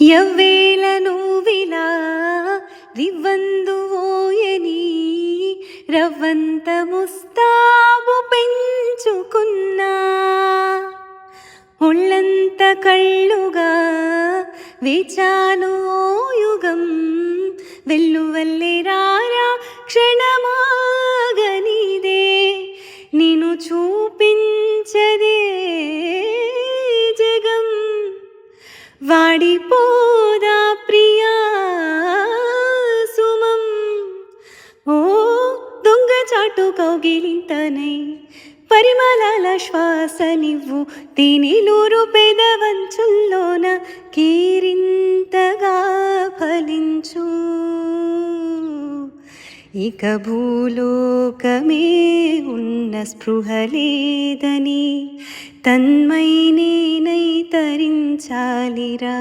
ఎవ్వేళ నువ్విలా రివ్వందు ఓయని రవ్వంత ముస్తాబు పెంచుకున్నా ఒళ్ళంత కళ్ళుగా వేచాను ఓ యుగం వెల్లువల్లే రారా క్షణమాగనిదే నిన్ను చూపించదే జగం వాడిపోదా ప్రియా సుమం ఓ దొంగచాటు కౌగిలింతనై పరిమళాల శ్వాస నివ్వు తేనెలూరు పెదవంచుల్లోన కేరింతగా ఫలించు ఇక భూలోకమే ఉన్న స్పృహలేదని తన్మై నేనై తరించాలిరా.